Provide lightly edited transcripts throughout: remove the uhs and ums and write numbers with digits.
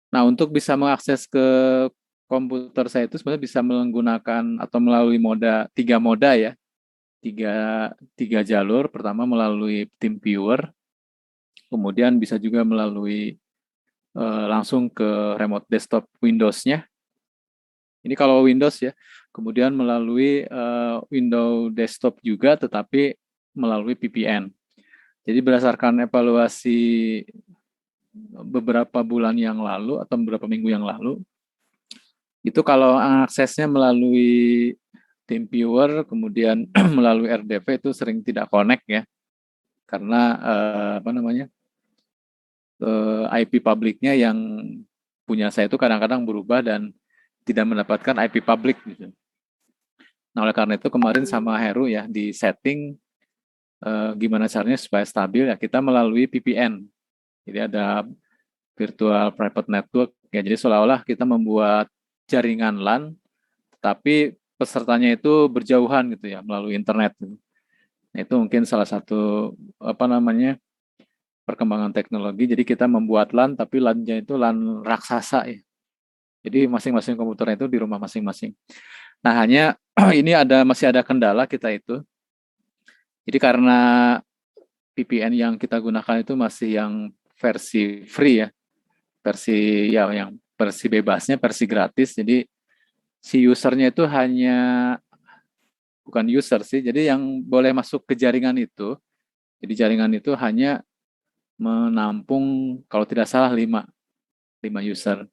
Nah, untuk bisa mengakses ke komputer saya itu sebenarnya bisa menggunakan atau melalui tiga moda ya, tiga jalur. Pertama melalui TeamViewer, kemudian bisa juga melalui langsung ke remote desktop Windows-nya. Ini kalau Windows ya, kemudian melalui Windows desktop juga, tetapi melalui VPN. Jadi berdasarkan evaluasi beberapa bulan yang lalu atau beberapa minggu yang lalu, itu kalau aksesnya melalui TeamViewer, kemudian melalui RDP itu sering tidak connect ya, karena IP publiknya yang punya saya itu kadang-kadang berubah dan tidak mendapatkan IP publik gitu. Nah, oleh karena itu kemarin sama Heru ya di setting gimana caranya supaya stabil ya, kita melalui VPN. Jadi ada virtual private network ya, jadi seolah-olah kita membuat jaringan LAN tapi pesertanya itu berjauhan gitu ya melalui internet. Nah, itu mungkin salah satu perkembangan teknologi. Jadi kita membuat LAN tapi LAN-nya itu LAN raksasa ya. Jadi masing-masing komputernya itu di rumah masing-masing. Nah, hanya ini masih ada kendala kita itu. Jadi karena VPN yang kita gunakan itu masih yang versi free ya, yang versi bebasnya, versi gratis. Jadi si usernya itu bukan user sih, jadi yang boleh masuk ke jaringan itu, jadi jaringan itu hanya menampung kalau tidak salah 5 user.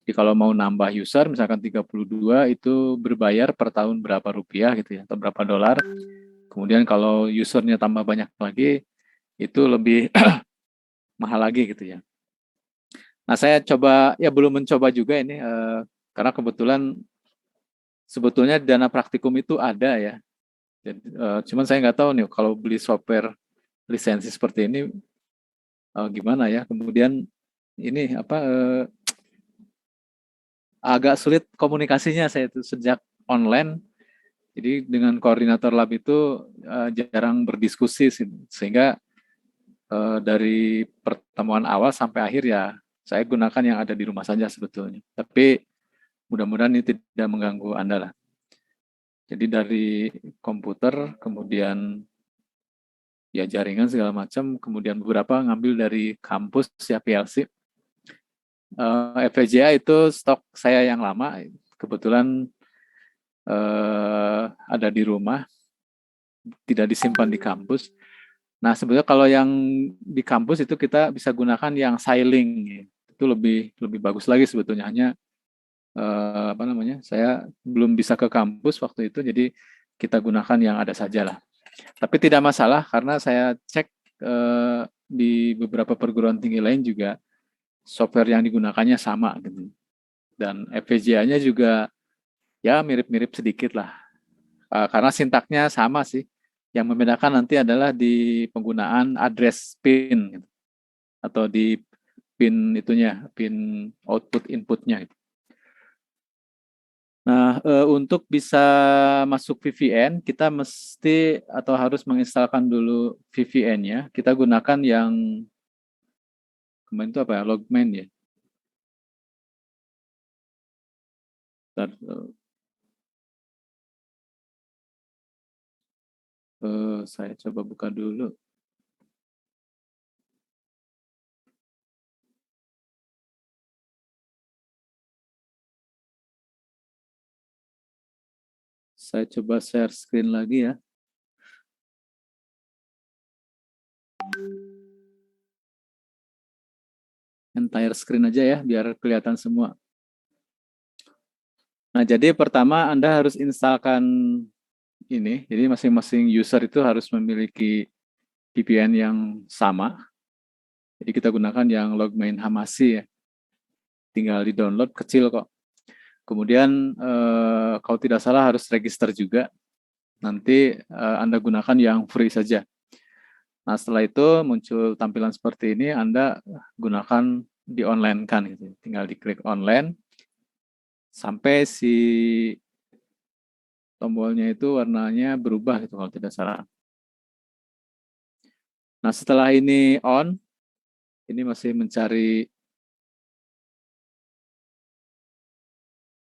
Jadi kalau mau nambah user misalkan 32 itu berbayar per tahun berapa rupiah gitu ya, atau berapa dolar. Kemudian kalau usernya tambah banyak lagi itu lebih mahal lagi gitu ya. Nah, saya belum mencoba juga ini karena kebetulan sebetulnya dana praktikum itu ada ya. Jadi, cuman saya nggak tahu nih kalau beli software lisensi seperti ini gimana ya. Kemudian ini agak sulit komunikasinya saya itu sejak online. Jadi dengan koordinator lab itu jarang berdiskusi sehingga dari pertemuan awal sampai akhir ya saya gunakan yang ada di rumah saja sebetulnya. Tapi mudah-mudahan ini tidak mengganggu Anda lah. Jadi dari komputer, kemudian ya jaringan segala macam, kemudian beberapa ngambil dari kampus ya PLC. FPGA itu stok saya yang lama, kebetulan ada di rumah, tidak disimpan di kampus. Nah, sebetulnya kalau yang di kampus itu kita bisa gunakan yang Xilinx, itu lebih bagus lagi sebetulnya. Hanya saya belum bisa ke kampus waktu itu, jadi kita gunakan yang ada saja lah. Tapi tidak masalah karena saya cek di beberapa perguruan tinggi lain juga software yang digunakannya sama gitu. Dan FPGA-nya juga ya mirip-mirip sedikit lah. Karena sintaknya sama sih. Yang membedakan nanti adalah di penggunaan address pin gitu. Atau di pin output inputnya gitu. Nah, untuk bisa masuk VPN, kita mesti atau harus menginstalkan dulu VPN-nya. Kita gunakan yang kemarin itu apa ya, Logman ya. Saya coba buka dulu. Saya coba share screen lagi ya. Entire screen aja ya, biar kelihatan semua. Nah, jadi pertama Anda harus instalkan ini. Jadi masing-masing user itu harus memiliki VPN yang sama. Jadi kita gunakan yang Logmain Hamasi ya. Tinggal di-download, kecil kok. Kemudian kalau tidak salah harus register juga. Nanti Anda gunakan yang free saja. Nah, setelah itu muncul tampilan seperti ini, Anda gunakan di online kan gitu. Tinggal diklik online sampai si tombolnya itu warnanya berubah gitu kalau tidak salah. Nah, setelah ini on, Ini masih mencari.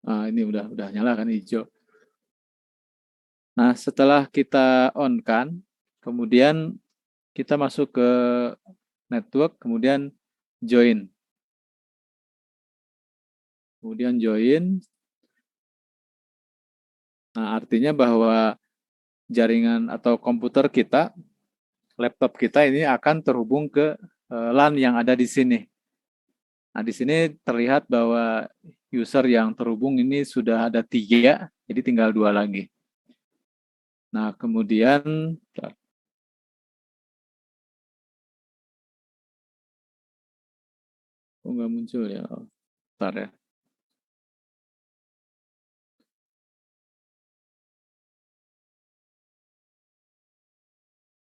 Nah, ini udah nyala kan hijau. Nah, setelah kita on kan, kemudian kita masuk ke network, kemudian join. Kemudian join. Nah, artinya bahwa jaringan atau komputer kita, laptop kita ini akan terhubung ke LAN yang ada di sini. Nah, di sini terlihat bahwa user yang terhubung ini sudah ada 3, jadi tinggal 2 lagi. Nah, kemudian nggak muncul ya, bentar ya.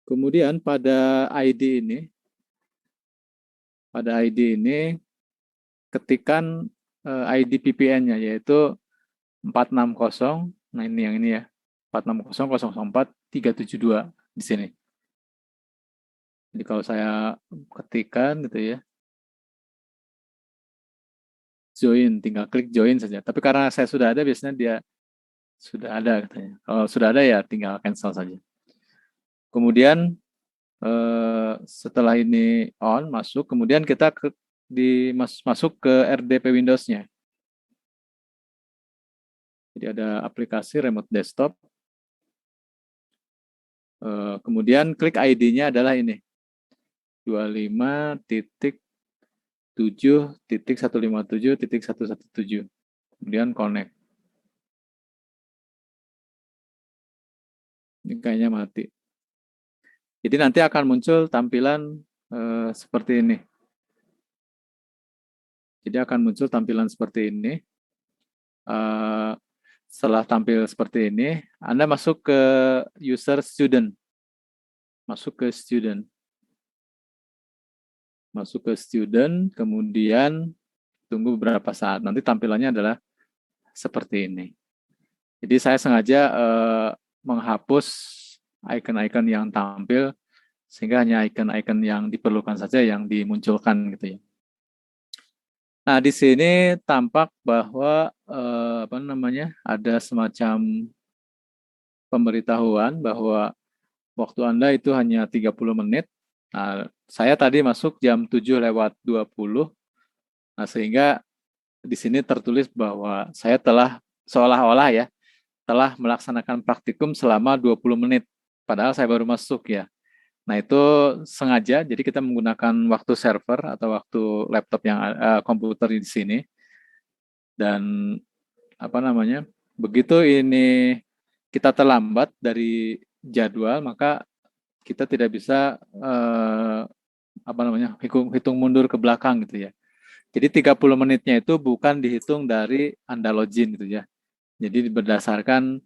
Kemudian pada ID ini ketikan ID VPN-nya yaitu 460. Nah, ini yang ini ya. 460.004.372 di sini. Jadi kalau saya ketikkan gitu ya, join, tinggal klik join saja. Tapi karena saya sudah ada, biasanya dia sudah ada katanya. Kalau sudah ada ya tinggal cancel saja. Kemudian setelah ini on masuk, kemudian kita masuk ke RDP Windows-nya. Jadi ada aplikasi remote desktop. Kemudian klik ID-nya adalah ini 25.7.157.117. Kemudian connect. Ini kayaknya mati. Jadi nanti akan muncul tampilan seperti ini. Jadi akan muncul tampilan seperti ini. Setelah tampil seperti ini, Anda masuk ke user student. Masuk ke student. Masuk ke student, kemudian tunggu beberapa saat. Nanti tampilannya adalah seperti ini. Jadi saya sengaja menghapus icon-icon yang tampil, sehingga hanya icon-icon yang diperlukan saja yang dimunculkan gitu ya. Nah, di sini tampak bahwa ada semacam pemberitahuan bahwa waktu Anda itu hanya 30 menit. Nah, saya tadi masuk jam 7:20. Nah, sehingga di sini tertulis bahwa saya telah seolah-olah ya, telah melaksanakan praktikum selama 20 menit. Padahal saya baru masuk ya. Nah, itu sengaja, jadi kita menggunakan waktu server atau waktu laptop yang komputer di sini. Dan begitu ini kita terlambat dari jadwal, maka kita tidak bisa hitung mundur ke belakang gitu ya. Jadi 30 menitnya itu bukan dihitung dari Anda login gitu ya. Jadi berdasarkan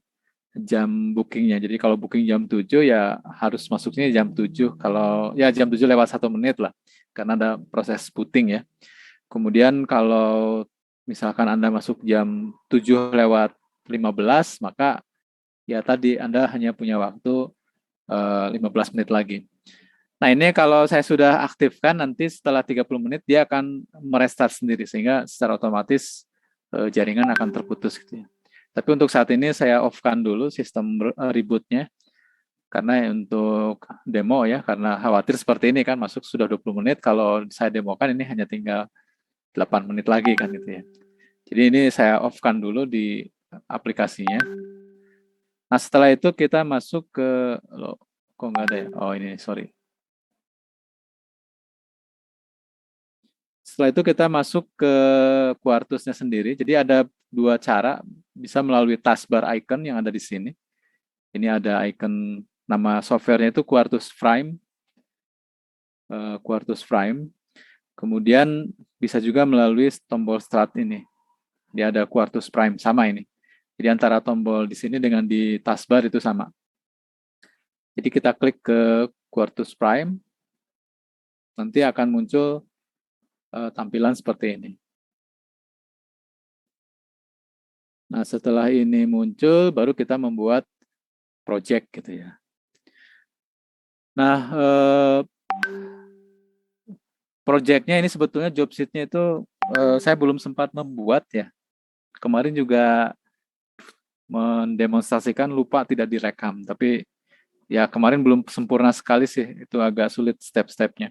jam bookingnya. Jadi kalau booking jam 7 ya harus masuknya jam 7. Kalau ya jam 7 lewat 1 menit lah. Karena ada proses booting ya. Kemudian kalau misalkan Anda masuk jam 7:15, maka ya tadi Anda hanya punya waktu 15 menit lagi. Nah, ini kalau saya sudah aktifkan, nanti setelah 30 menit dia akan merestart sendiri, sehingga secara otomatis jaringan akan terputus gitu ya. Tapi untuk saat ini saya off-kan dulu sistem rebootnya, karena untuk demo ya, karena khawatir seperti ini kan, masuk sudah 20 menit, kalau saya demokan ini hanya tinggal 8 menit lagi kan gitu ya. Jadi ini saya off-kan dulu di aplikasinya. Nah, setelah itu kita masuk ke, kok nggak ada ya? Oh ini, sorry. Setelah itu kita masuk ke Quartusnya sendiri. Jadi ada 2 cara, bisa melalui taskbar icon yang ada di sini. Ini ada icon, nama softwarenya itu Quartus Prime. Quartus Prime. Kemudian bisa juga melalui tombol start ini. Dia ada Quartus Prime, sama ini. Jadi antara tombol di sini dengan di taskbar itu sama. Jadi kita klik ke Quartus Prime, nanti akan muncul tampilan seperti ini. Nah, setelah ini muncul, baru kita membuat project gitu ya. Nah, projectnya ini sebetulnya job sheet-nya itu saya belum sempat membuat ya. Kemarin juga mendemonstrasikan lupa tidak direkam, tapi ya kemarin belum sempurna sekali sih, itu agak sulit step-stepnya.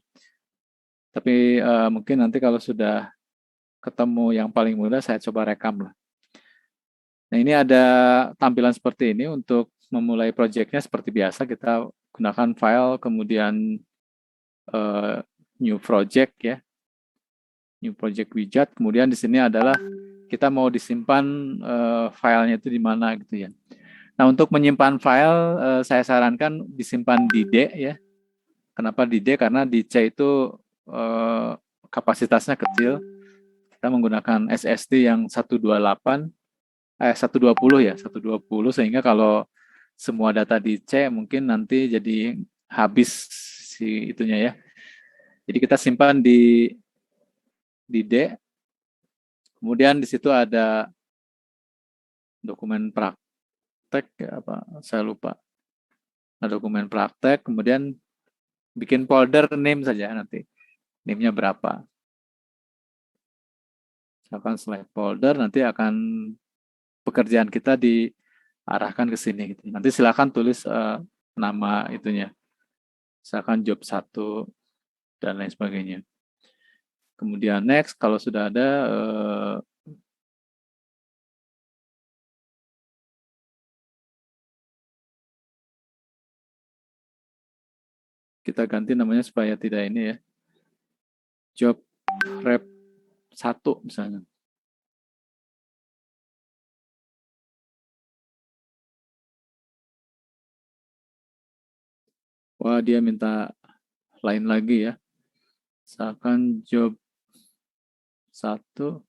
Tapi mungkin nanti kalau sudah ketemu yang paling mudah saya coba rekam lah. Nah ini ada tampilan seperti ini untuk memulai projectnya seperti biasa kita gunakan file kemudian new project ya, new project widget. Kemudian di sini adalah kita mau disimpan filenya itu di mana gitu ya. Nah untuk menyimpan file saya sarankan disimpan di D ya. Kenapa di D? Karena di C itu kapasitasnya kecil. Kita menggunakan SSD yang 128 120 ya, 120 sehingga kalau semua data di C mungkin nanti jadi habis si itunya ya. Jadi kita simpan di D. Kemudian di situ ada dokumen praktek apa saya lupa. Ada dokumen praktek, kemudian bikin folder name saja nanti. Name-nya berapa. Akan select folder, nanti akan pekerjaan kita diarahkan ke sini. Gitu. Nanti silakan tulis nama itunya. Misalkan job 1 dan lain sebagainya. Kemudian next, kalau sudah ada kita ganti namanya supaya tidak ini ya. Job rep 1 misalnya. Wah, dia minta lain lagi ya. Misalkan job 1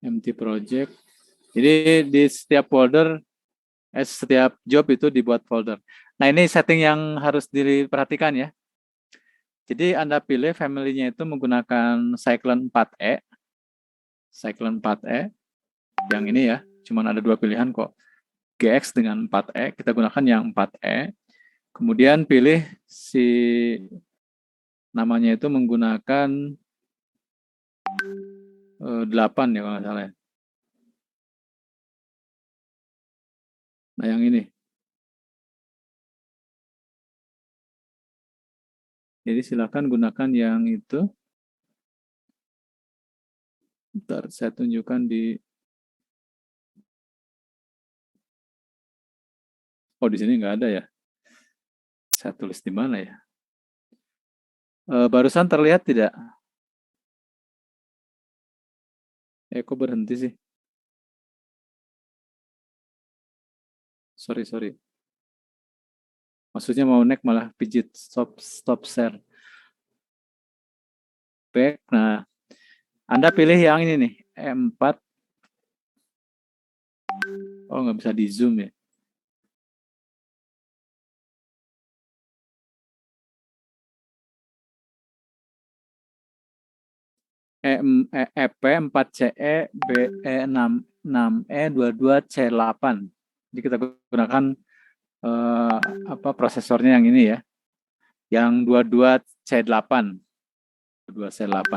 empty project. Jadi di setiap folder, setiap job itu dibuat folder. Nah ini setting yang harus diperhatikan ya. Jadi Anda pilih family-nya itu menggunakan Cyclone 4E. Cyclone 4E. Yang ini ya, cuman ada 2 pilihan kok. GX dengan 4E, kita gunakan yang 4E. Kemudian pilih si namanya itu menggunakan 8 ya kalau nggak salah ya. Nah yang ini. Jadi silakan gunakan yang itu. Bentar, saya tunjukkan di. Oh di sini nggak ada ya. Saya tulis di mana ya? Barusan terlihat tidak? Kok berhenti sih? Sorry. Maksudnya mau naik malah pijit stop share. Back. Nah, Anda pilih yang ini nih, E4. Oh, nggak bisa di zoom ya. EP 4CE BE6E 22C8. Jadi kita gunakan prosesornya yang ini ya. Yang 22C8. 22C8.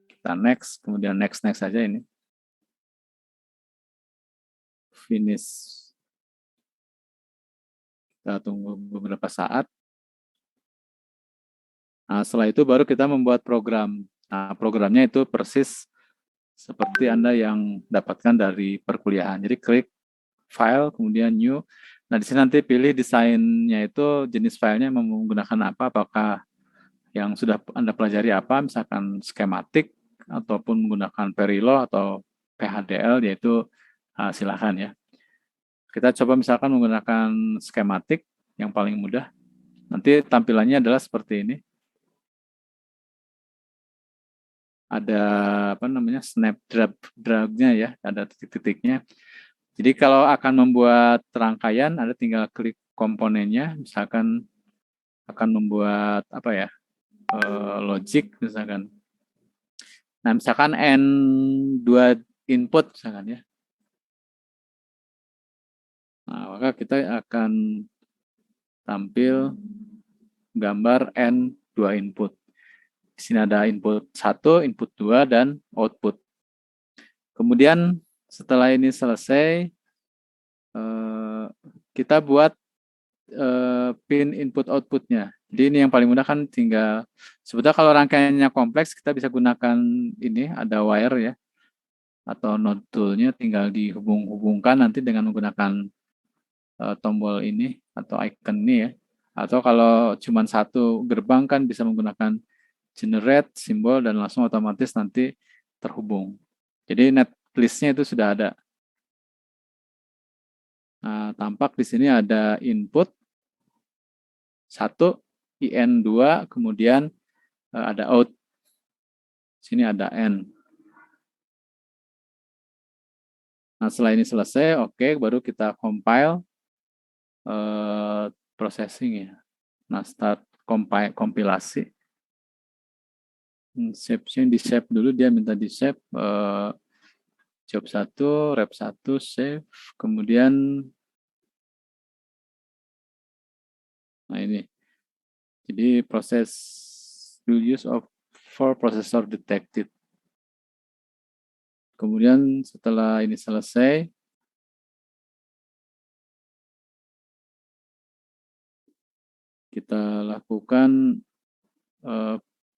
Kita next, kemudian next saja ini. Finish. Kita tunggu beberapa saat. Nah, setelah itu baru kita membuat program. Nah, programnya itu persis seperti Anda yang dapatkan dari perkuliahan. Jadi klik file, kemudian new. Nah, di sini nanti pilih desainnya itu jenis filenya menggunakan apa, apakah yang sudah Anda pelajari apa, misalkan skematik, ataupun menggunakan Verillo atau PHDL, yaitu silakan ya. Kita coba misalkan menggunakan skematik yang paling mudah. Nanti tampilannya adalah seperti ini. Ada snap drag-nya ya, ada titik-titiknya. Jadi kalau akan membuat rangkaian, Anda tinggal klik komponennya, misalkan akan membuat logic misalkan. Nah misalkan N2 input misalkan ya. Nah maka kita akan tampil gambar N 2 input. Di sini ada input 1, input 2, dan output. Kemudian setelah ini selesai, kita buat pin input outputnya. Jadi ini yang paling mudah kan tinggal, sebetulnya kalau rangkaiannya kompleks kita bisa gunakan ini, ada wire ya, atau node tool-nya tinggal dihubung-hubungkan nanti dengan menggunakan tombol ini atau icon ini ya. Atau kalau cuma satu gerbang kan bisa menggunakan generate simbol dan langsung otomatis nanti terhubung. Jadi netlistnya itu sudah ada. Nah, tampak di sini ada input 1, IN2, kemudian ada out. Sini ada N. Nah, setelah ini selesai, oke, baru kita compile processing ya. Nah, start kompilasi. Shape-nya di save dulu, dia minta di save job 1, rep 1, save, kemudian nah ini. Jadi proses use of for processor detected. Kemudian setelah ini selesai, kita lakukan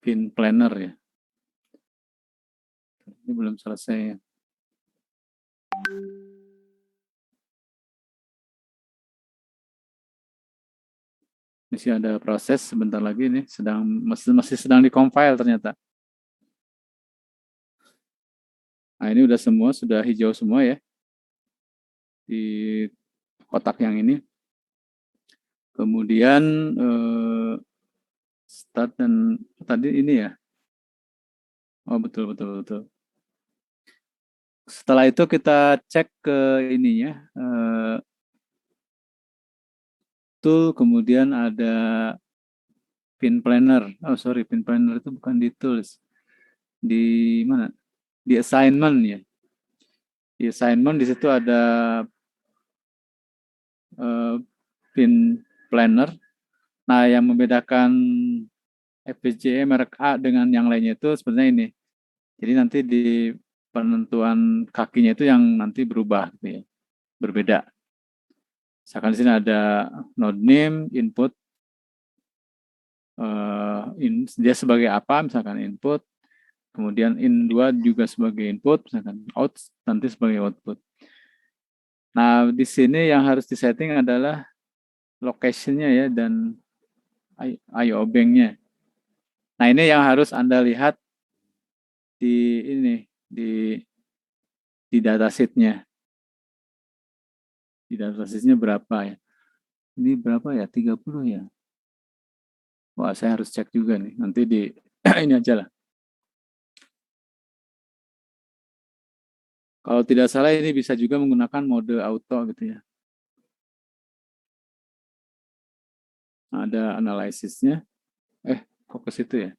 pin planner ya. Ini belum selesai ya. Masih ada proses sebentar lagi nih, masih sedang di-compile ternyata. Nah, ini udah semua, sudah hijau semua ya. Di kotak yang ini. Kemudian start dan tadi ini ya. Oh, betul. Setelah itu kita cek ke ininya, tool, kemudian ada pin planner. Oh, sorry, pin planner itu bukan di tools. Di mana? Di assignment ya. Di assignment di situ ada pin planner. Nah, yang membedakan FPGA merek A dengan yang lainnya itu sebenarnya ini. Jadi nanti di penentuan kakinya itu yang nanti berubah, gitu ya, berbeda. Misalkan di sini ada node name, input, dia sebagai apa, misalkan input, kemudian in2 juga sebagai input, misalkan out nanti sebagai output. Nah, di sini yang harus disetting adalah location-nya ya dan I/O bank-nya. Nah, ini yang harus Anda lihat di ini di datasheet-nya. Di datasheet-nya berapa ya? Ini berapa ya? 30 ya? Wah, saya harus cek juga nih. Nanti di ini aja lah. Kalau tidak salah ini bisa juga menggunakan mode auto gitu ya. Ada analisisnya. Kok ke situ ya?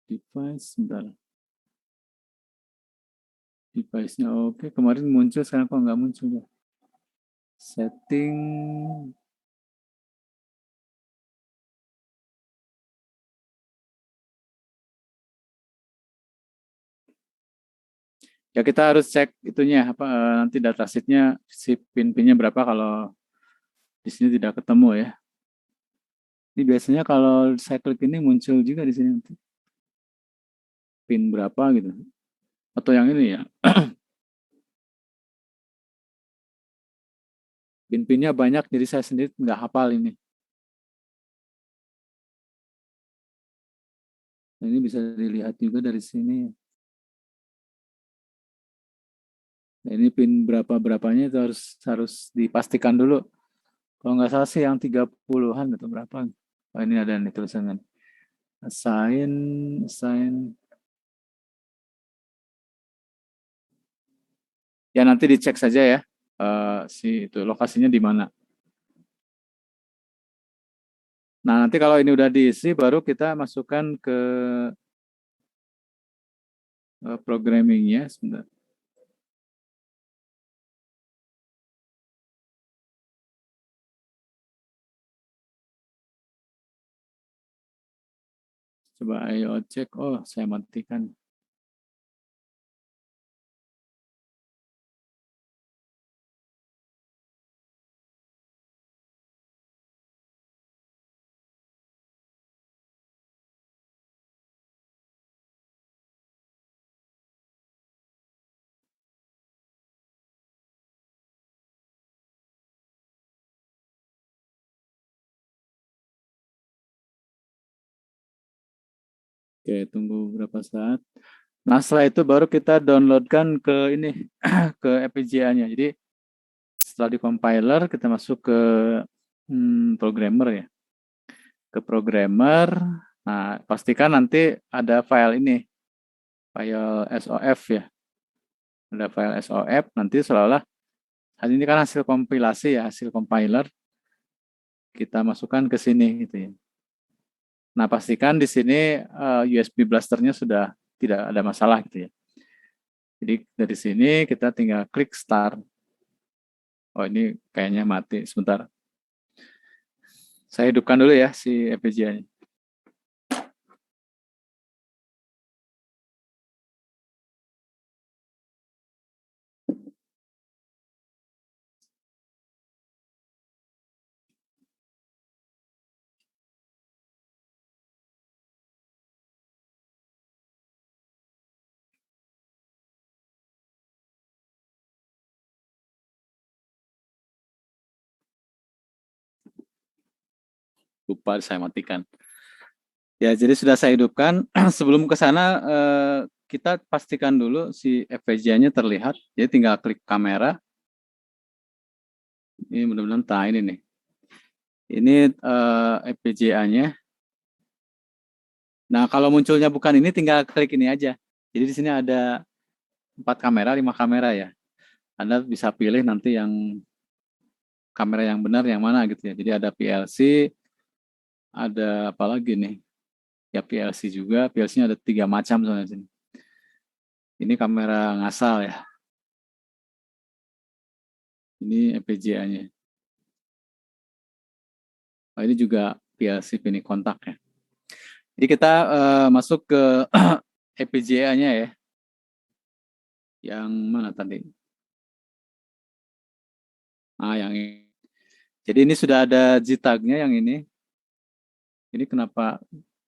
Device, sebentar. Device-nya oke. Kemarin muncul, sekarang kok nggak muncul ya? Setting. Ya kita harus cek itunya apa nanti datasheet-nya si pin-pinnya berapa kalau di sini tidak ketemu ya. Ini biasanya kalau saya klik ini muncul juga di sini nanti pin berapa gitu. Atau yang ini ya. Pin-pinnya banyak jadi saya sendiri nggak hafal ini. Nah, ini bisa dilihat juga dari sini. Nah, ini pin berapa-berapanya itu harus dipastikan dulu. Kalau nggak salah sih yang 30-an atau berapa. Oh, ini ada nih tulisannya. Assign. Ya nanti dicek saja ya. Si itu lokasinya di mana. Nah, nanti kalau ini udah diisi baru kita masukkan ke programmingnya sebentar. Coba ayo cek. Oh, saya matikan. Oke, tunggu berapa saat. Nah, setelah itu baru kita downloadkan ke ini, ke FPGA-nya. Jadi, setelah di compiler, kita masuk ke programmer ya. Ke programmer, nah pastikan nanti ada file ini, file SOF ya. Ada file SOF, nanti seolah-olah, ini kan hasil kompilasi ya, hasil compiler, kita masukkan ke sini gitu ya. Nah, pastikan di sini USB blasternya sudah tidak ada masalah gitu ya. Jadi dari sini kita tinggal klik start. Oh, ini kayaknya mati. Sebentar. Saya hidupkan dulu ya si FPGA-nya. Lupa saya matikan. Ya, jadi sudah saya hidupkan. Sebelum ke sana, kita pastikan dulu si FPGA-nya terlihat. Jadi tinggal klik kamera. Ini mudah-mudahan ini nih. Ini FPGA-nya. Nah, kalau munculnya bukan ini, tinggal klik ini aja. Jadi di sini ada 4 kamera, 5 kamera ya. Anda bisa pilih nanti yang kamera yang benar yang mana gitu ya. Jadi ada PLC, ada apa lagi nih? Ya PLC juga, PLC-nya ada 3 macam soalnya sini. Ini kamera ngasal ya. Ini FPGA-nya. Oh, ini juga PLC pin kontak ya. Jadi kita masuk ke FPGA-nya ya. Yang mana tadi? Yang ini. Jadi ini sudah ada JTAG-nya yang ini. Ini kenapa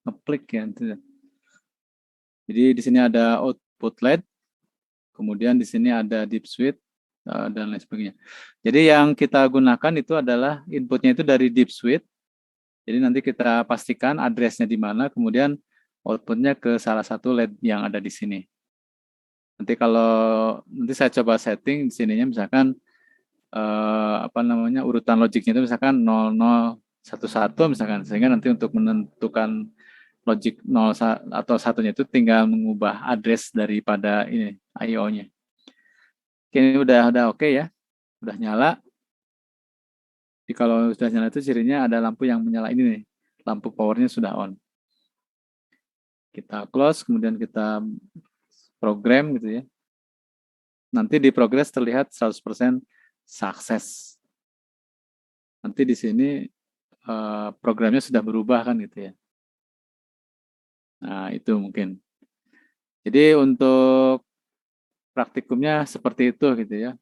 ngeklik ya? Jadi di sini ada output LED, kemudian di sini ada deep switch dan lain sebagainya. Jadi yang kita gunakan itu adalah inputnya itu dari deep switch. Jadi nanti kita pastikan addressnya di mana, kemudian outputnya ke salah satu LED yang ada di sini. Nanti kalau nanti saya coba setting di sininya misalkan urutan logiknya itu misalkan 0011 misalkan, sehingga nanti untuk menentukan logic 0 atau satunya itu tinggal mengubah address daripada ini IO-nya. Oke, ini udah oke ya, udah nyala. Jadi kalau sudah nyala itu cirinya ada lampu yang menyala ini nih, lampu powernya sudah on. Kita close, kemudian kita program gitu ya. Nanti di progress terlihat 100% sukses. Nanti di sini programnya sudah berubah kan gitu ya. Nah, itu mungkin. Jadi untuk praktikumnya seperti itu gitu ya.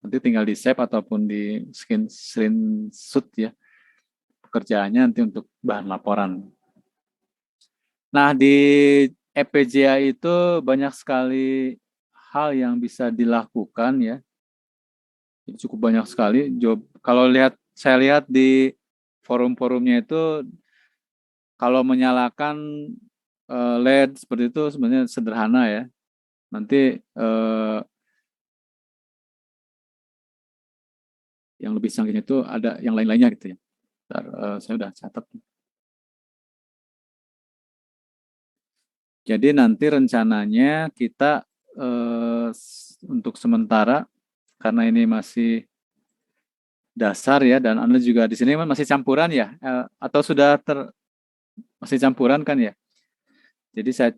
Nanti tinggal di save ataupun di screenshot ya. Pekerjaannya nanti untuk bahan laporan. Nah, di FPGA itu banyak sekali hal yang bisa dilakukan ya. Jadi cukup banyak sekali. Kalau saya lihat di forum-forumnya itu kalau menyalakan LED seperti itu sebenarnya sederhana ya. Nanti yang lebih canggihnya itu ada yang lain-lainnya gitu ya. Bentar, saya udah catat. Jadi nanti rencananya kita untuk sementara karena ini masih dasar ya dan Anda juga di sini masih campuran ya atau sudah masih campuran kan ya. Jadi saya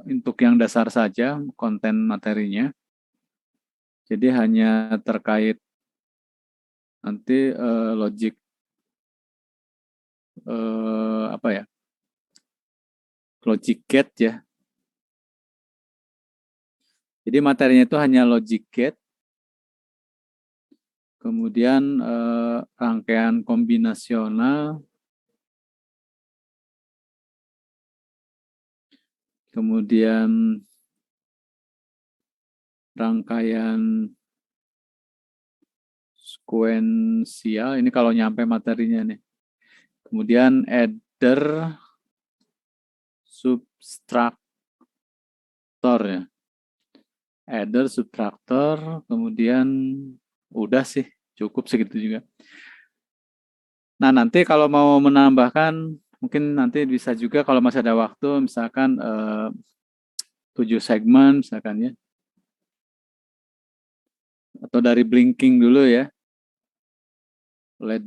untuk yang dasar saja konten materinya. Jadi hanya terkait nanti logic apa ya? logic gate ya. Jadi materinya itu hanya logic gate, kemudian rangkaian kombinasional, kemudian rangkaian sekuensial, ini kalau nyampe materinya nih. Kemudian adder, subtractor ya. Adder, subtractor, kemudian udah sih, cukup segitu juga. Nah, nanti kalau mau menambahkan, mungkin nanti bisa juga kalau masih ada waktu, misalkan 7 segmen, misalkan ya. Atau dari blinking dulu ya. LED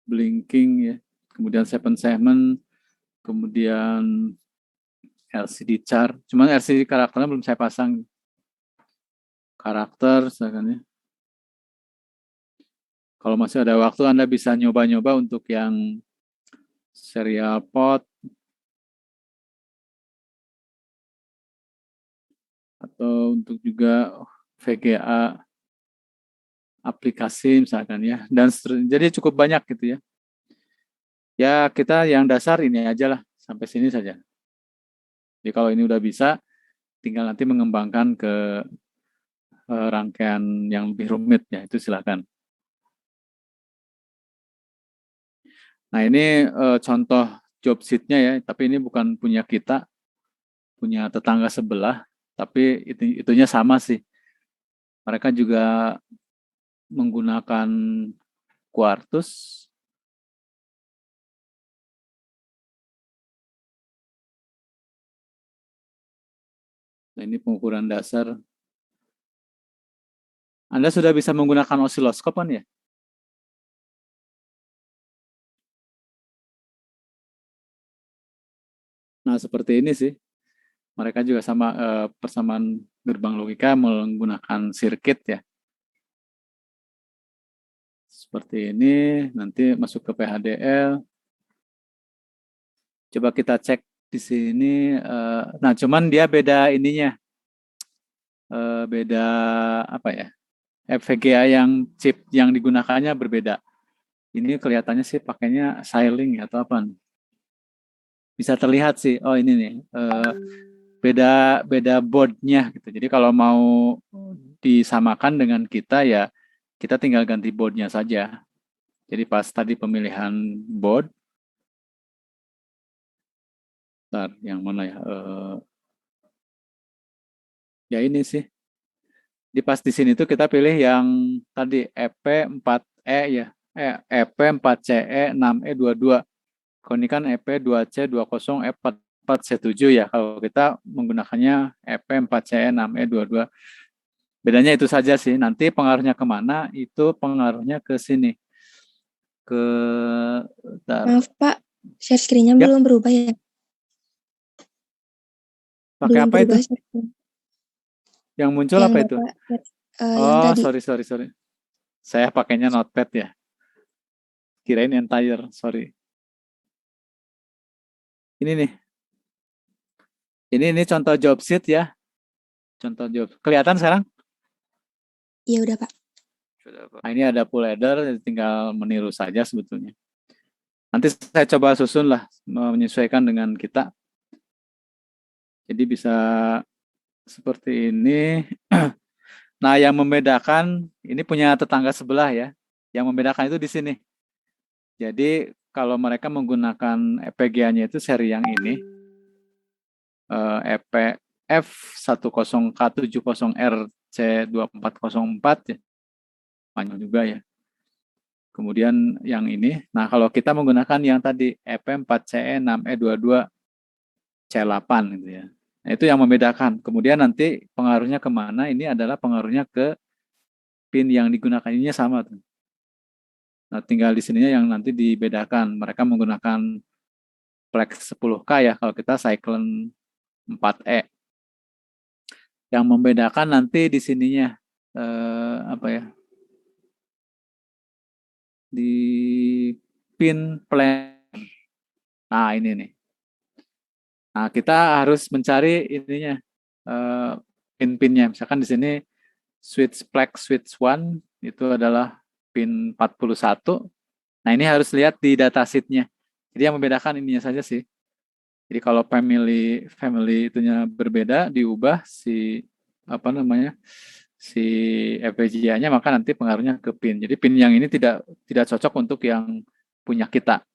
blinking ya. Kemudian 7 segment, kemudian LCD chart. Cuman LCD karakternya belum saya pasang. Karakter, misalkan ya. Kalau masih ada waktu, Anda bisa nyoba-nyoba untuk yang serial port atau untuk juga VGA aplikasi misalkan ya. Dan jadi cukup banyak gitu ya. Ya kita yang dasar ini aja lah, sampai sini saja. Jadi kalau ini udah bisa, tinggal nanti mengembangkan ke rangkaian yang lebih rumit ya, itu silakan. Nah ini contoh job sheet-nya ya, tapi ini bukan punya kita, punya tetangga sebelah, tapi itunya sama sih. Mereka juga menggunakan Quartus. Nah ini pengukuran dasar. Anda sudah bisa menggunakan osiloskop kan ya? Nah seperti ini sih. Mereka juga sama persamaan gerbang logika menggunakan sirkuit ya. Seperti ini, nanti masuk ke PHDL. Coba kita cek di sini. Nah, cuman dia beda ininya, beda apa ya? FPGA yang chip yang digunakannya berbeda. Ini kelihatannya sih pakainya Xilinx atau apa? Bisa terlihat sih. Oh ini nih, beda boardnya gitu. Jadi kalau mau disamakan dengan kita ya, kita tinggal ganti boardnya saja. Jadi pas tadi pemilihan board, yang mana ya? Ya ini sih. Di pas di sini tuh kita pilih yang tadi EP4E ya. EP4CE 6E22. Kalau ini kan EP2C20 E44C7 ya. Kalau kita menggunakannya EP4CE 6E22. Bedanya itu saja sih. Nanti pengaruhnya kemana? Itu pengaruhnya ke sini. Ke Maaf Pak, share screen-nya ya. belum berubah ya? Pakai Belum apa itu? berubah. Yang muncul Yang apa itu? Bapak, yang Oh, tadi. sorry. Saya pakainya notepad ya. Kirain entire, sorry. Ini nih. Ini contoh job sheet ya. Contoh job. Kelihatan sekarang? Iya udah Pak. Nah, ini ada full header, tinggal meniru saja sebetulnya. Nanti saya coba susun lah, menyesuaikan dengan kita. Jadi bisa seperti ini. Nah, yang membedakan, ini punya tetangga sebelah ya. Yang membedakan itu di sini. Jadi kalau mereka menggunakan EPGA-nya itu seri yang ini, EPF 10K70RC2404 ya, panjang juga ya. Kemudian yang ini, nah kalau kita menggunakan yang tadi EP4CE6E22C8 gitu ya. Nah, itu yang membedakan. Kemudian nanti pengaruhnya kemana? Ini adalah pengaruhnya ke pin yang digunakan ininya sama tuh. Nah, tinggal di sininya yang nanti dibedakan. Mereka menggunakan Flex 10K ya, kalau kita Cyclone 4E. Yang membedakan nanti di sininya apa ya? Di pin plan. Nah, ini nih. Nah, kita harus mencari ininya, pin-pinnya. Misalkan di sini switch flag switch 1 itu adalah pin 41. Nah, ini harus lihat di datasheet-nya. Jadi yang membedakan ininya saja sih. Jadi kalau family itunya berbeda, diubah si si FPGA-nya, maka nanti pengaruhnya ke pin. Jadi pin yang ini tidak cocok untuk yang punya kita.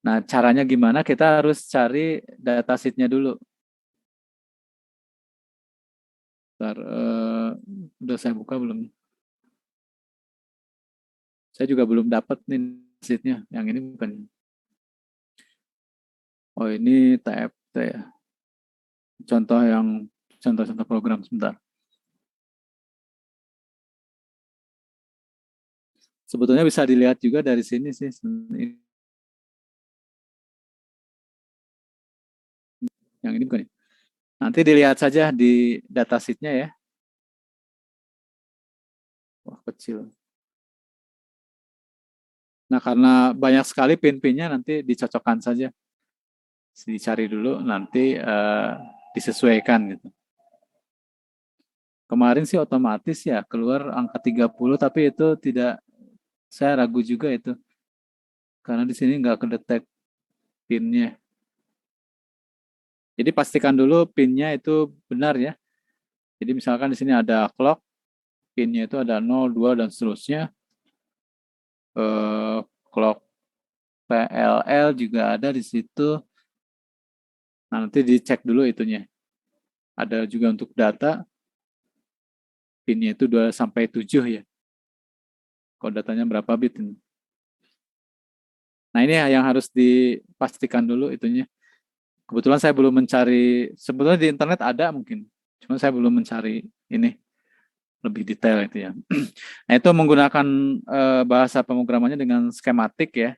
Nah, caranya gimana? Kita harus cari datasheet-nya dulu. Bentar, udah saya buka belum? Saya juga belum dapat nih sheet-nya. Yang ini bukan. Oh, ini TFT ya. Contoh program sebentar. Sebetulnya bisa dilihat juga dari sini sih. Yang ini bukan. Nanti dilihat saja di datasheet-nya ya. Wah, kecil. Nah, karena banyak sekali pin-pinnya, nanti dicocokkan saja. Dicari dulu, nanti disesuaikan gitu. Kemarin sih otomatis ya keluar angka 30, tapi itu tidak, saya ragu juga itu. Karena di sini nggak kedetek pinnya. Jadi pastikan dulu pinnya itu benar ya. Jadi misalkan di sini ada clock, pinnya itu ada 0, 2, dan seterusnya. Clock PLL juga ada di situ. Nah, nanti dicek dulu itunya. Ada juga untuk data, pinnya itu 2 sampai 7 ya. Kalau datanya berapa bit ini. Nah, ini yang harus dipastikan dulu itunya. Kebetulan saya belum mencari, sebetulnya di internet ada mungkin. Cuma saya belum mencari ini lebih detail itu ya. Nah, itu menggunakan bahasa pemrogramannya dengan skematik ya.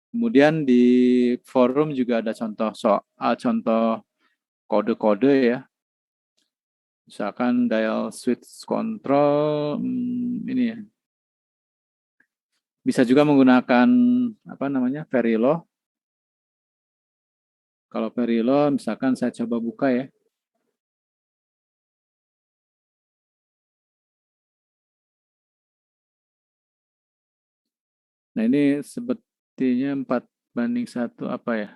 Kemudian di forum juga ada contoh contoh kode-kode ya. Misalkan dial switch control ini ya. Bisa juga menggunakan Verilog. Kalau Verilog misalkan saya coba buka ya. Nah, ini sepertinya 4:1 apa ya?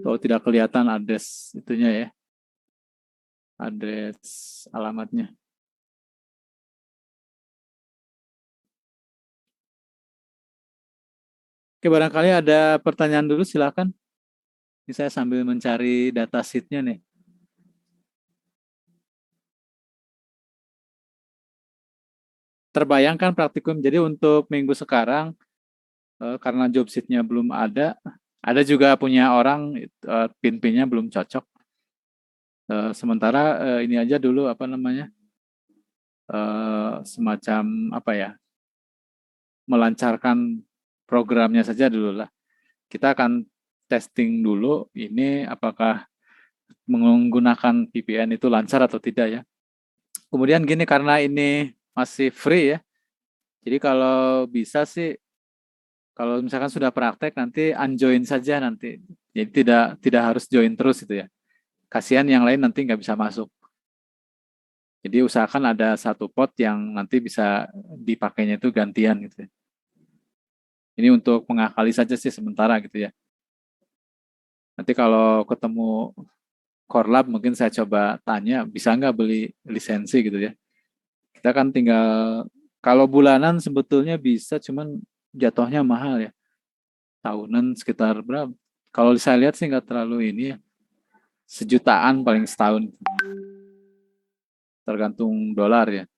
Kalau tidak kelihatan address itunya ya. Address alamatnya. Oke, barangkali ada pertanyaan dulu, silakan. Ini saya sambil mencari datasheet-nya nih. Terbayangkan praktikum, jadi untuk minggu sekarang, karena job sheet-nya belum ada juga punya orang pin-pinnya belum cocok. Sementara ini aja dulu semacam melancarkan programnya saja dulu lah. Kita akan testing dulu ini apakah menggunakan VPN itu lancar atau tidak ya. Kemudian gini, karena ini masih free ya, jadi kalau bisa sih, kalau misalkan sudah praktek nanti unjoin saja nanti. Jadi tidak harus join terus itu ya. Kasihan yang lain nanti nggak bisa masuk. Jadi usahakan ada satu pot yang nanti bisa dipakainya itu gantian gitu ya. Ini untuk mengakali saja sih sementara gitu ya. Nanti kalau ketemu Core Lab mungkin saya coba tanya bisa nggak beli lisensi gitu ya. Kita kan tinggal, kalau bulanan sebetulnya bisa, cuman jatuhnya mahal ya. Tahunan sekitar berapa? Kalau saya lihat sih nggak terlalu ini ya. Sejutaan paling setahun. Tergantung dolar ya.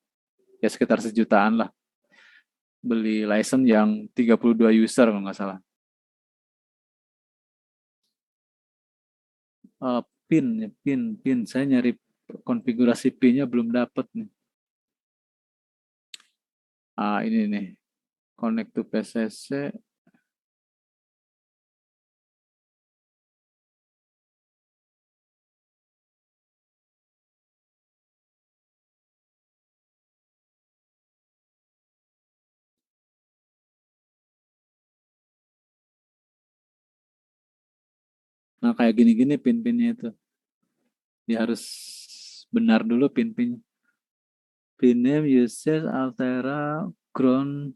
Ya sekitar sejutaan lah. Beli license yang 32 user kalau nggak salah. Pin. Saya nyari konfigurasi pinnya belum dapat nih. Ini nih. Connect to PCC. Nah kayak gini-gini pin-pinnya itu. Dia harus benar dulu pin-pinnya. Pin name, usage, Altera, ground.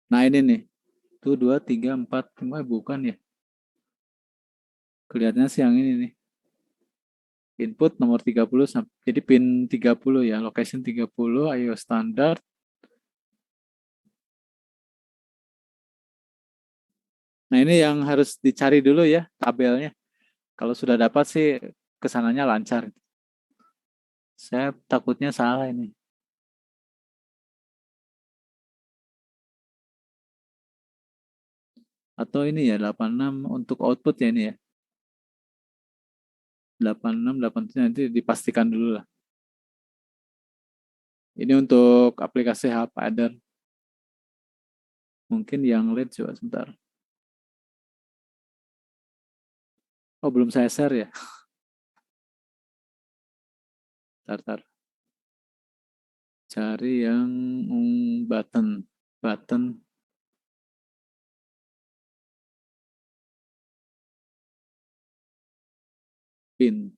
Nah ini nih. 1, 2, 3, 4, 5, bukan ya. Kelihatannya sih yang ini nih. Input nomor 30, jadi pin 30 ya. Location 30, IO standar. Nah ini yang harus dicari dulu ya tabelnya. Kalau sudah dapat sih kesananya lancar. Saya takutnya salah ini. Atau ini ya 86 untuk output ya ini ya. 86, 87 nanti dipastikan dulu lah. Ini untuk aplikasi HPadder. Mungkin yang LED coba sebentar. Oh belum saya share ya. Tar. Cari yang button. Pin.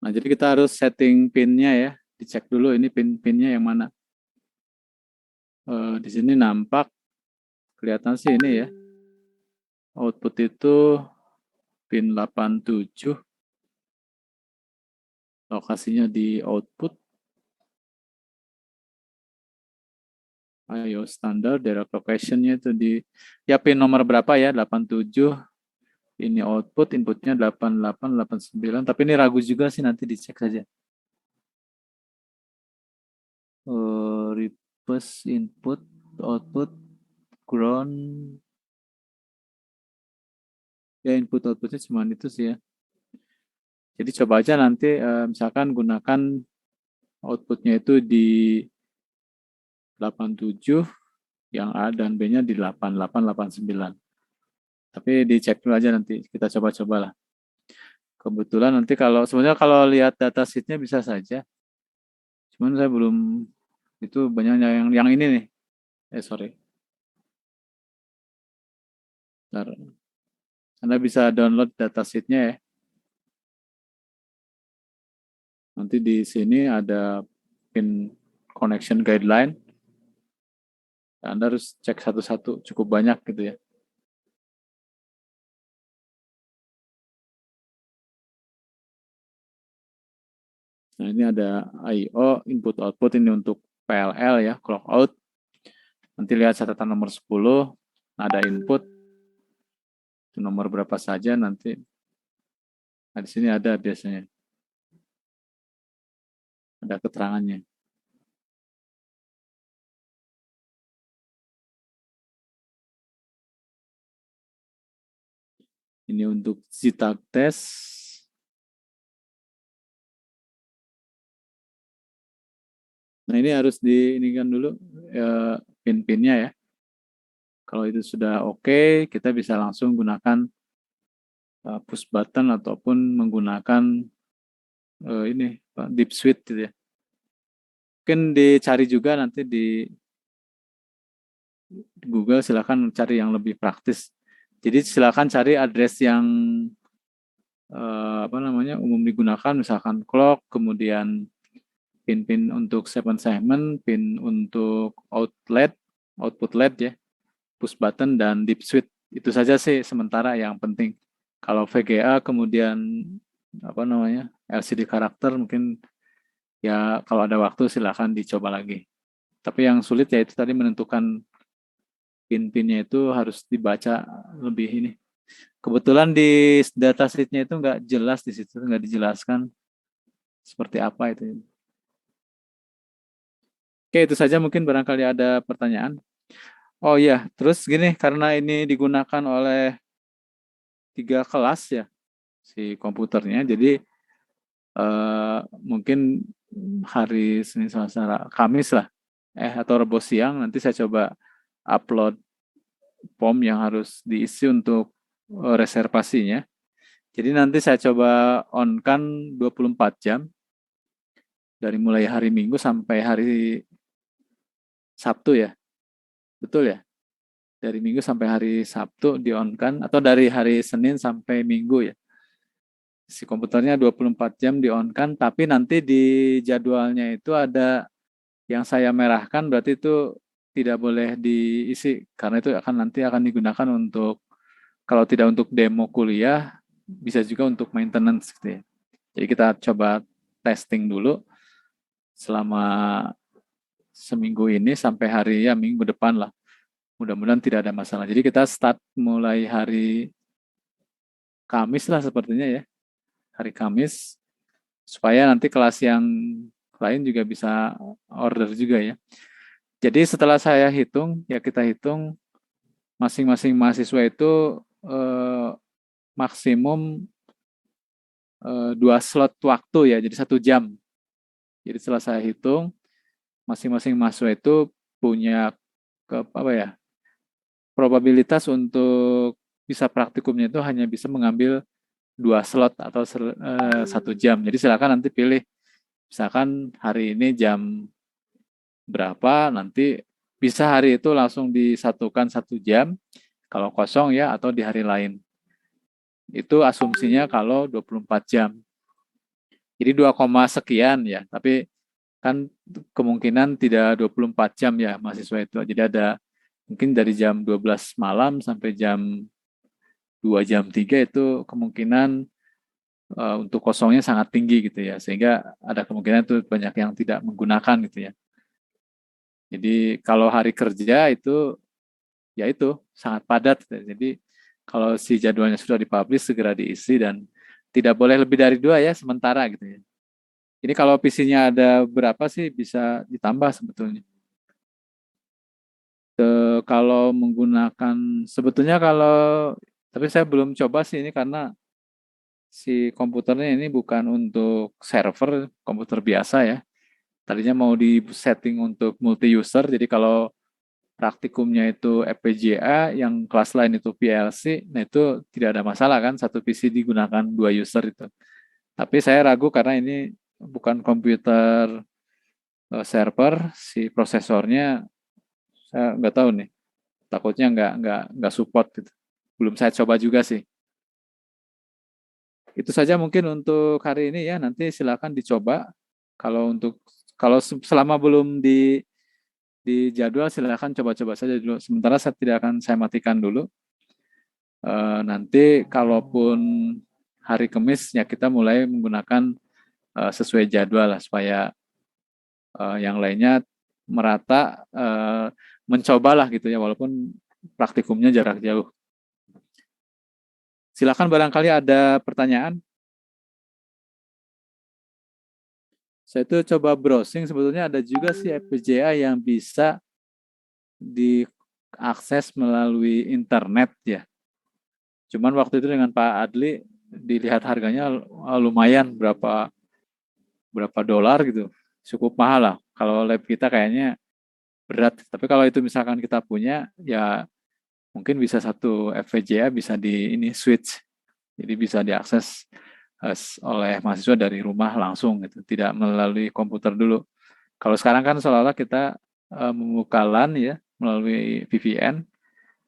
Nah, jadi kita harus setting pinnya ya. Dicek dulu ini pin-pinnya yang mana. Di sini nampak kelihatan sih ini ya. Output itu pin 87. Lokasinya di output. IO standar, direct location-nya itu di ya pin nomor berapa ya? 87. Ini output, inputnya 88, 89. Tapi ini ragu juga sih, nanti dicek saja. Request input, output, ground. Ya input outputnya cuma itu sih ya. Jadi coba aja nanti misalkan gunakan outputnya itu di 87, yang A dan B-nya di 88, 89. Tapi dicek dulu aja nanti, kita coba-coba lah. Kebetulan nanti sebenarnya kalau lihat data sheet-nya bisa saja. Cuman saya belum, itu banyak yang ini nih. Sorry. Bentar. Anda bisa download data sheet-nya ya. Nanti di sini ada pin connection guideline. Anda harus cek satu-satu, cukup banyak gitu ya. Nah ini ada I/O, input output ini untuk PLL ya, clock out. Nanti lihat catatan nomor 10, ada input, itu nomor berapa saja nanti. Nah di sini ada biasanya. Ada keterangannya. Ini untuk ZTAG test. Nah ini harus diinikan dulu pin-pinnya ya. Kalau itu sudah oke, kita bisa langsung gunakan push button ataupun menggunakan ini deep switch gitu ya. Mungkin dicari juga nanti di Google, silakan cari yang lebih praktis. Jadi silakan cari address yang umum digunakan, misalkan clock, kemudian pin-pin untuk segment, pin untuk output LED ya, push button dan deep switch. Itu saja sih sementara yang penting. Kalau VGA kemudian LCD karakter mungkin ya kalau ada waktu silakan dicoba lagi. Tapi yang sulit ya itu tadi menentukan pin-pinnya itu harus dibaca lebih ini. Kebetulan di datasheet-nya itu nggak jelas, di situ nggak dijelaskan seperti apa itu. Oke, itu saja mungkin barangkali ada pertanyaan. Oh iya, terus gini, karena ini digunakan oleh 3 kelas ya, si komputernya, jadi mungkin hari Senin, Selasa, Kamis lah, atau Rabu siang, nanti saya coba upload form yang harus diisi untuk reservasinya. Jadi nanti saya coba on-kan 24 jam, dari mulai hari Minggu sampai hari Sabtu ya, betul ya? Dari Minggu sampai hari Sabtu di-on-kan, atau dari hari Senin sampai Minggu ya. Si komputernya 24 jam di-on-kan, tapi nanti di jadwalnya itu ada yang saya merahkan, berarti itu tidak boleh diisi, karena itu nanti akan digunakan untuk, kalau tidak untuk demo kuliah, bisa juga untuk maintenance gitu ya. Jadi kita coba testing dulu selama seminggu ini sampai hari ya minggu depan lah. Mudah-mudahan tidak ada masalah. Jadi kita start mulai hari Kamis lah sepertinya ya. Hari Kamis, supaya nanti kelas yang lain juga bisa order juga ya. Jadi setelah saya hitung, ya kita hitung masing-masing mahasiswa itu maksimum 2 slot waktu ya, jadi 1 jam. Jadi setelah saya hitung, masing-masing mahasiswa itu punya probabilitas untuk bisa praktikumnya itu hanya bisa mengambil 2 slot atau 1 jam. Jadi silakan nanti pilih, misalkan hari ini jam berapa, nanti bisa hari itu langsung disatukan 1 jam, kalau kosong ya, atau di hari lain. Itu asumsinya kalau 24 jam. Jadi 2, sekian ya, tapi kan kemungkinan tidak 24 jam ya mahasiswa itu. Jadi ada mungkin dari jam 12 malam sampai jam 2 jam 3 itu kemungkinan untuk kosongnya sangat tinggi gitu ya. Sehingga ada kemungkinan itu banyak yang tidak menggunakan gitu ya. Jadi kalau hari kerja itu ya itu sangat padat. Jadi kalau si jadwalnya sudah dipublish segera diisi, dan tidak boleh lebih dari 2 ya sementara gitu ya. Ini kalau PC-nya ada berapa sih bisa ditambah sebetulnya. Kalau menggunakan sebetulnya, tapi saya belum coba sih ini, karena si komputernya ini bukan untuk server, komputer biasa ya. Tadinya mau di setting untuk multi user, jadi kalau praktikumnya itu FPGA, yang kelas lain itu PLC, nah itu tidak ada masalah kan, satu PC digunakan 2 user itu. Tapi saya ragu karena ini bukan komputer server, si prosesornya saya nggak tahu nih, takutnya nggak support gitu. Belum saya coba juga sih. Itu saja mungkin untuk hari ini ya. Nanti silakan dicoba. Kalau selama belum di jadwal, silakan coba-coba saja dulu. Sementara saya matikan dulu. Nanti kalaupun hari Kamis ya kita mulai menggunakan sesuai jadwal lah, supaya yang lainnya merata mencobalah gitu ya, walaupun praktikumnya jarak jauh. Silakan barangkali ada pertanyaan. Saya itu coba browsing, sebetulnya ada juga sih FPGA yang bisa diakses melalui internet ya. Cuman waktu itu dengan Pak Adli dilihat harganya lumayan, berapa dolar gitu. Cukup mahal lah. Kalau lab kita kayaknya berat. Tapi kalau itu misalkan kita punya, ya mungkin bisa satu FPGA bisa di ini switch. Jadi bisa diakses oleh mahasiswa dari rumah langsung gitu, tidak melalui komputer dulu. Kalau sekarang kan seolah-olah kita membuka LAN ya melalui VPN,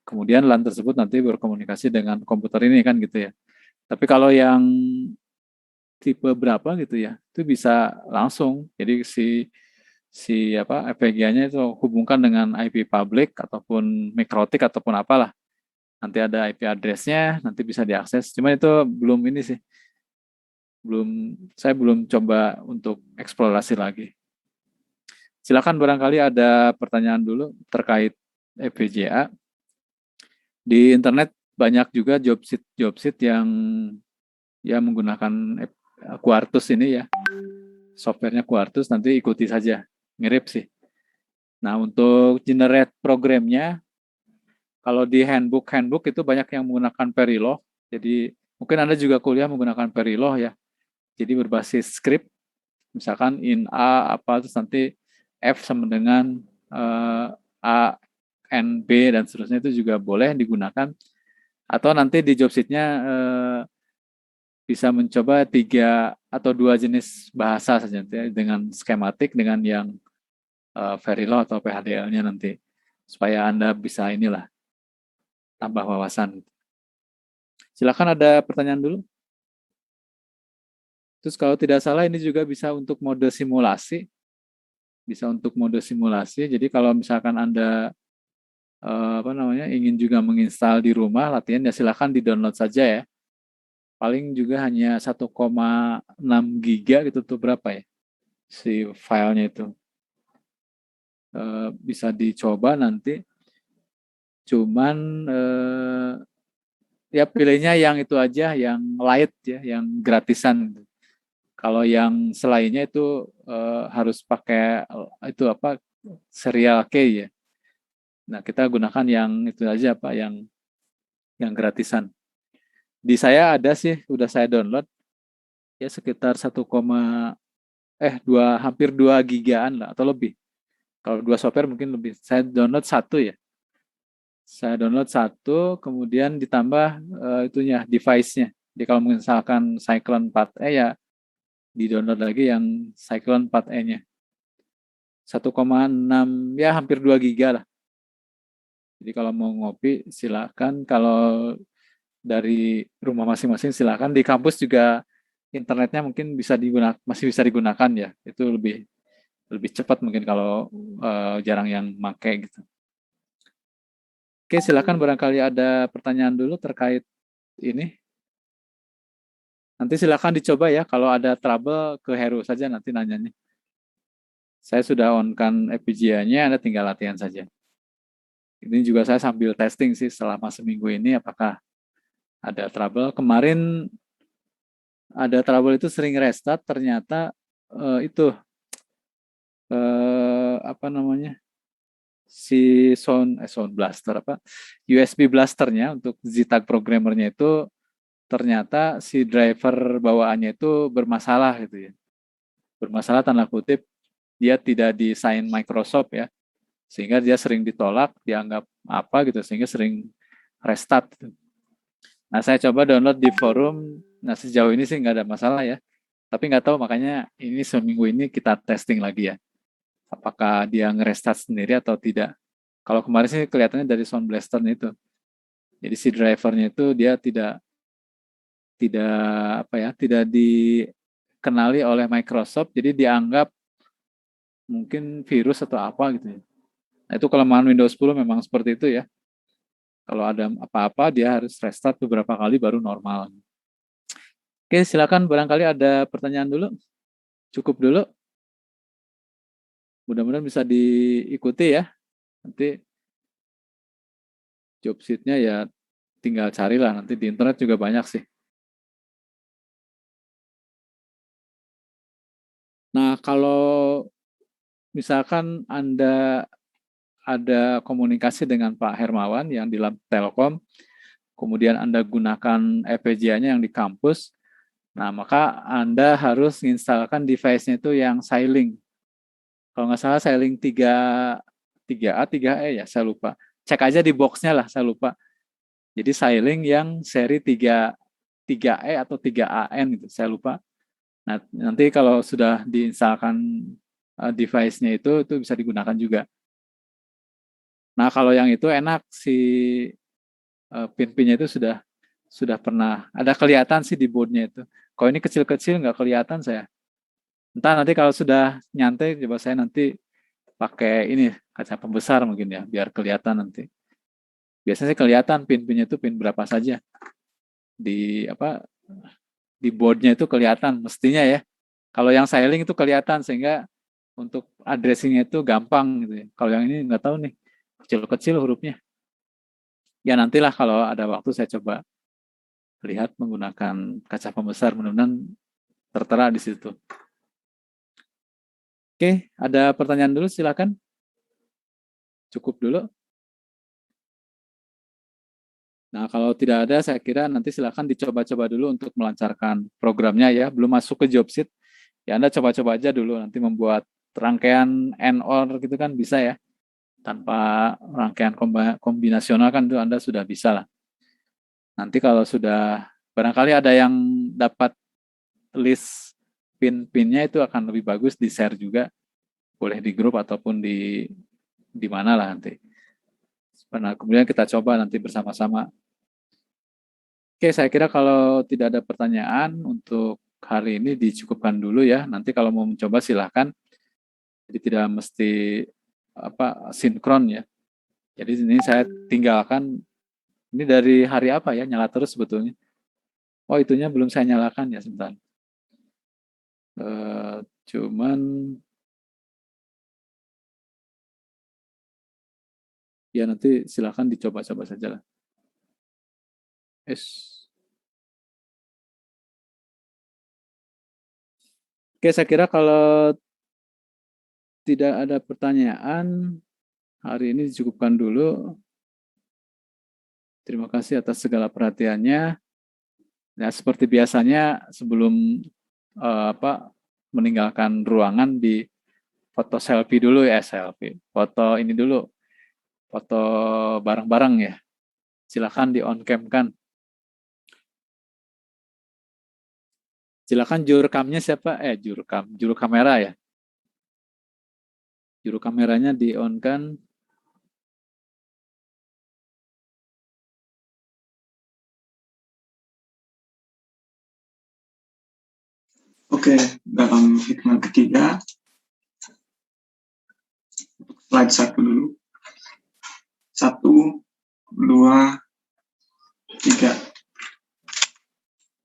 kemudian LAN tersebut nanti berkomunikasi dengan komputer ini kan gitu ya. Tapi kalau yang tipe berapa gitu ya, itu bisa langsung. Jadi si FPGA-nya itu hubungkan dengan IP public ataupun MikroTik ataupun apalah. Nanti ada IP address-nya, nanti bisa diakses. Cuma itu belum ini sih. Saya belum coba untuk eksplorasi lagi. Silakan barangkali ada pertanyaan dulu terkait FPGA. Di internet banyak juga job sheet yang ya menggunakan Quartus ini ya. Softwarenya Quartus, nanti ikuti saja. Mirip sih. Nah, untuk generate programnya, kalau di handbook itu banyak yang menggunakan Verilog. Jadi mungkin Anda juga kuliah menggunakan Verilog ya. Jadi berbasis script, misalkan in A apa terus nanti F sama dengan A, N, B dan seterusnya itu juga boleh digunakan. Atau nanti di job sheet-nya bisa mencoba 3 atau 2 jenis bahasa saja ya, dengan skematik dengan yang Verilog atau PHDL-nya nanti supaya Anda bisa inilah tambah wawasan. Silakan ada pertanyaan dulu. Terus kalau tidak salah ini juga bisa untuk mode simulasi. Bisa untuk mode simulasi. Jadi kalau misalkan Anda ingin juga menginstal di rumah latihan ya silakan di-download saja ya. Paling juga hanya 1,6 giga gitu tuh berapa ya si filenya itu. Bisa dicoba nanti. Cuman ya pilihnya yang itu aja, yang light ya, yang gratisan. Kalau yang selainnya itu harus pakai itu apa serial key ya. Nah kita gunakan yang itu aja apa yang gratisan. Di saya ada sih, udah saya download ya sekitar 2 hampir 2 gigaan lah atau lebih. Kalau 2 software mungkin lebih. Saya download satu ya. Saya download satu, kemudian ditambah itunya device-nya. Jadi kalau misalkan Cyclone 4E ya di-download lagi yang Cyclone 4E-nya. 1,6 ya hampir 2 giga lah. Jadi kalau mau ngopi silakan, kalau dari rumah masing-masing silakan. Di kampus juga internetnya mungkin masih bisa digunakan ya. Itu lebih cepat mungkin kalau jarang yang make gitu. Oke, silakan barangkali ada pertanyaan dulu terkait ini. Nanti silakan dicoba ya, kalau ada trouble ke Heru saja nanti nanyanya. Saya sudah on-kan FPGA-nya, Anda tinggal latihan saja. Ini juga saya sambil testing sih selama seminggu ini apakah ada trouble. Kemarin ada trouble itu sering restart, ternyata itu si sound blaster USB blasternya untuk ZTAG programmernya itu ternyata si driver bawaannya itu bermasalah gitu ya. Bermasalah tanda kutip, dia tidak disign Microsoft ya. Sehingga dia sering ditolak, dianggap apa gitu, sehingga sering restart gitu. Nah, saya coba download di forum. Nah, sejauh ini sih nggak ada masalah ya. Tapi nggak tahu, makanya ini seminggu ini kita testing lagi ya. Apakah dia ngerestart sendiri atau tidak. Kalau kemarin sih kelihatannya dari Sound Blaster itu. Jadi si drivernya itu dia tidak dikenali oleh Microsoft, jadi dianggap mungkin virus atau apa gitu ya. Nah, itu kelemahan Windows 10 memang seperti itu ya. Kalau ada apa-apa dia harus restart beberapa kali baru normal. Oke, silakan barangkali ada pertanyaan dulu. Cukup dulu. Mudah-mudahan bisa diikuti ya. Nanti job sheet-nya ya tinggal carilah, nanti di internet juga banyak sih. Nah, kalau misalkan Anda ada komunikasi dengan Pak Hermawan yang di Lab Telkom, kemudian Anda gunakan FPGA-nya yang di kampus, nah maka Anda harus menginstalkan device-nya itu yang Xilinx. Kalau nggak salah Xilinx 3A, 3E ya, saya lupa. Cek aja di box-nya lah, saya lupa. Jadi Xilinx yang seri 3E atau 3AN gitu, saya lupa. Nah, nanti kalau sudah diinstalkan device-nya itu bisa digunakan juga. Nah, kalau yang itu enak, si pin-pinnya itu sudah pernah ada kelihatan sih di boardnya itu. Kalau ini kecil-kecil nggak kelihatan saya. Entah nanti kalau sudah nyantai, coba saya nanti pakai ini kaca pembesar mungkin ya, biar kelihatan nanti. Biasanya sih kelihatan pin-pinnya itu pin berapa saja di di boardnya itu kelihatan mestinya ya. Kalau yang Xilinx itu kelihatan sehingga untuk addressing-nya itu gampang gitu ya. Kalau yang ini nggak tahu nih, kecil-kecil hurufnya. Ya nantilah kalau ada waktu saya coba lihat menggunakan kaca pembesar, mudah-mudahan tertera di situ. Oke, ada pertanyaan dulu silakan. cukup dulu? Nah, kalau tidak ada, saya kira nanti silakan dicoba-coba dulu untuk melancarkan programnya ya. Belum masuk ke Jobsit, ya Anda coba-coba aja dulu. Nanti membuat rangkaian and or gitu kan bisa ya. Tanpa rangkaian kombinasional kan itu Anda sudah bisa lah. Nanti kalau sudah, barangkali ada yang dapat list pin-pinnya itu akan lebih bagus di-share juga. Boleh di grup ataupun di mana lah nanti. Nah, kemudian kita coba nanti bersama-sama. Oke, saya kira kalau tidak ada pertanyaan untuk hari ini dicukupkan dulu ya. Nanti kalau mau mencoba silahkan. Jadi tidak mesti sinkron ya. Jadi ini saya tinggalkan. Ini dari hari apa ya? Nyala terus sebetulnya. Oh, itunya belum saya nyalakan ya, sebentar. Cuman ya nanti silahkan dicoba-coba saja lah. Oke, saya kira kalau tidak ada pertanyaan, hari ini dicukupkan dulu. Terima kasih atas segala perhatiannya. Ya, seperti biasanya sebelum meninggalkan ruangan di foto selfie dulu ya, foto ini dulu, foto bareng-bareng ya. Silakan di on cam kan. Silakan juru kamnya siapa? Juru kamera ya. Juru kameranya di on kan. Oke, dalam hitungan ketiga, slide 1 dulu. 1, 2,